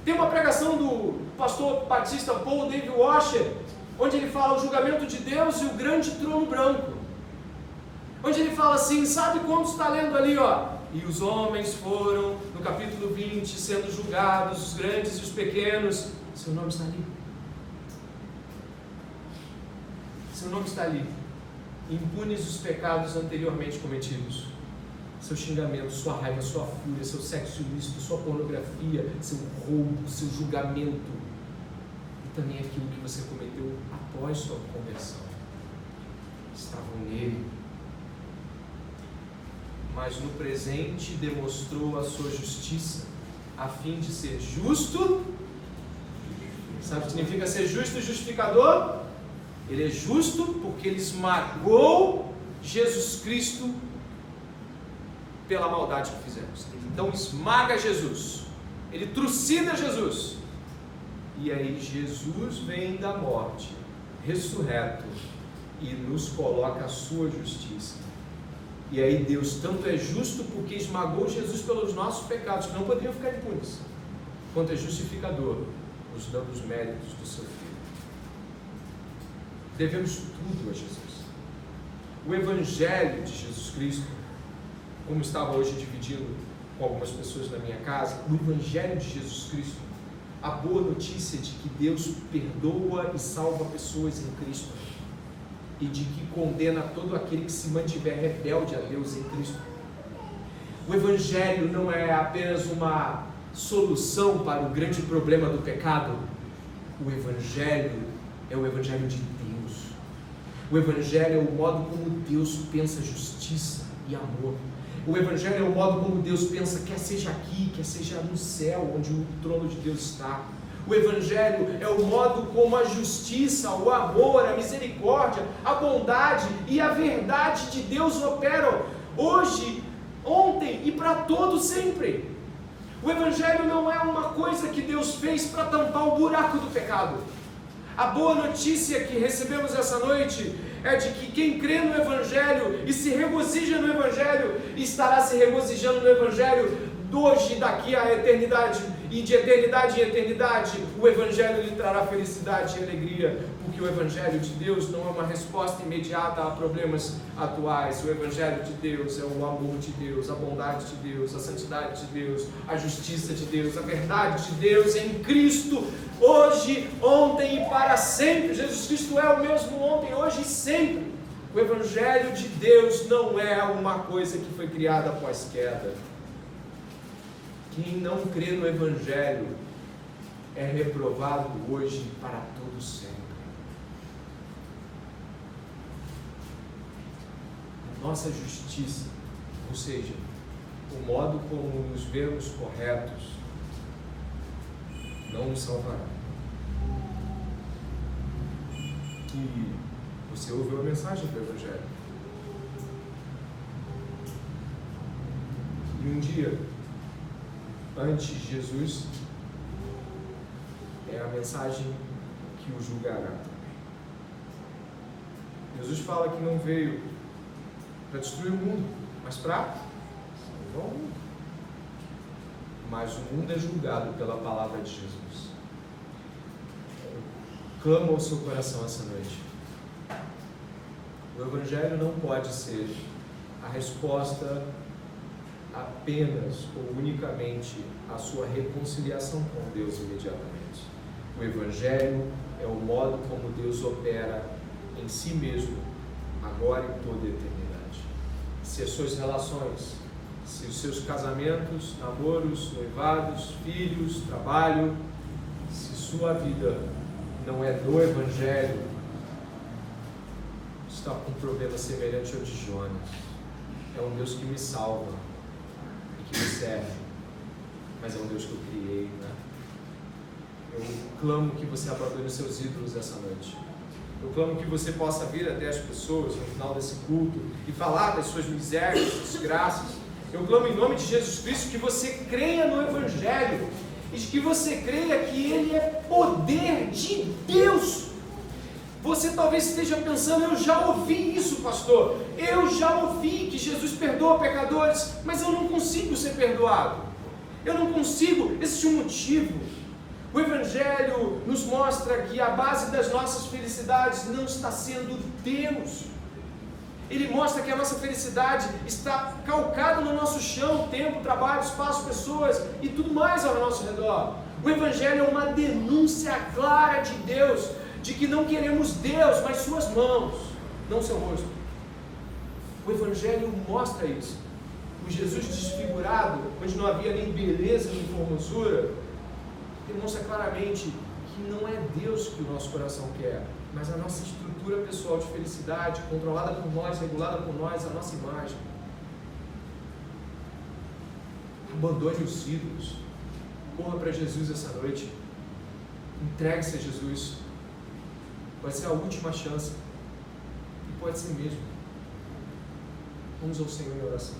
Tem uma pregação do pastor batista Paul David Washer, onde ele fala o julgamento de Deus e o grande trono branco, onde ele fala assim, sabe quando está lendo ali, ó, e os homens foram, no capítulo 20, sendo julgados, os grandes e os pequenos, seu nome está ali, seu nome está ali, impunes os pecados anteriormente cometidos, seu xingamento, sua raiva, sua fúria, seu sexo ilícito, sua pornografia, seu roubo, seu julgamento, e também aquilo que você cometeu após sua conversão, estavam nele. Mas no presente demonstrou a sua justiça, a fim de ser justo. Sabe o que significa ser justo e justificador? Ele é justo porque ele esmagou Jesus Cristo pela maldade que fizemos. Então esmaga Jesus, ele trucida Jesus, e aí Jesus vem da morte, ressurreto, e nos coloca a sua justiça. E aí Deus tanto é justo porque esmagou Jesus pelos nossos pecados, que não poderiam ficar impunes, quanto é justificador, nos dando os méritos do seu Filho. Devemos tudo a Jesus. O Evangelho de Jesus Cristo, como estava hoje dividindo com algumas pessoas na minha casa, o Evangelho de Jesus Cristo, a boa notícia de que Deus perdoa e salva pessoas em Cristo, e de que condena todo aquele que se mantiver rebelde a Deus em Cristo. O Evangelho não é apenas uma solução para o grande problema do pecado. O Evangelho é o Evangelho de Deus. O Evangelho é o modo como Deus pensa justiça e amor. O Evangelho é o modo como Deus pensa, quer seja aqui, quer seja no céu, onde o trono de Deus está. O Evangelho é o modo como a justiça, o amor, a misericórdia, a bondade e a verdade de Deus operam hoje, ontem e para todo sempre. O Evangelho não é uma coisa que Deus fez para tampar o buraco do pecado. A boa notícia que recebemos essa noite é de que quem crê no Evangelho e se regozija no Evangelho, estará se regozijando no Evangelho hoje, daqui à eternidade, e de eternidade em eternidade. O Evangelho lhe trará felicidade e alegria, porque o Evangelho de Deus não é uma resposta imediata a problemas atuais. O Evangelho de Deus é o amor de Deus, a bondade de Deus, a santidade de Deus, a justiça de Deus, a verdade de Deus em Cristo, hoje, ontem e para sempre. Jesus Cristo é o mesmo ontem, hoje e sempre. O Evangelho de Deus não é uma coisa que foi criada após queda. Quem não crê no Evangelho é reprovado hoje e para todo sempre. A nossa justiça, ou seja, o modo como nos vemos corretos, não nos salvará. E você ouviu a mensagem do Evangelho. E um dia, antes de Jesus, é a mensagem que o julgará também. Jesus fala que não veio para destruir o mundo, mas para salvar o mundo. Mas o mundo é julgado pela palavra de Jesus. Clama ao seu coração essa noite. O Evangelho não pode ser a resposta apenas ou unicamente à sua reconciliação com Deus imediatamente. O Evangelho é o modo como Deus opera em si mesmo, agora e toda a eternidade. Se as suas relações, se os seus casamentos, namoros, noivados, filhos, trabalho, se sua vida não é do Evangelho, está com um problema semelhante ao de Jonas. É um Deus que me salva e que me serve, mas é um Deus que eu criei, né? Eu clamo que você abandone os seus ídolos essa noite. Eu clamo que você possa vir até as pessoas no final desse culto e falar das suas misérias, desgraças. Eu clamo em nome de Jesus Cristo que você creia no Evangelho e que você creia que Ele é poder de Deus. Você talvez esteja pensando, eu já ouvi isso, pastor. Eu já ouvi que Jesus perdoa pecadores, mas eu não consigo ser perdoado. Eu não consigo, existe um motivo. O Evangelho nos mostra que a base das nossas felicidades não está sendo Deus. Ele mostra que a nossa felicidade está calcada no nosso chão, tempo, trabalho, espaço, pessoas e tudo mais ao nosso redor. O Evangelho é uma denúncia clara de Deus, de que não queremos Deus, mas suas mãos, não seu rosto. O Evangelho mostra isso. O Jesus desfigurado, onde não havia nem beleza nem formosura, demonstra claramente que não é Deus que o nosso coração quer, mas a nossa estrutura pessoal de felicidade, controlada por nós, regulada por nós, a nossa imagem. Abandone os ídolos, corra para Jesus essa noite, entregue-se a Jesus. Vai ser a última chance, e pode ser mesmo. Vamos ao Senhor em oração.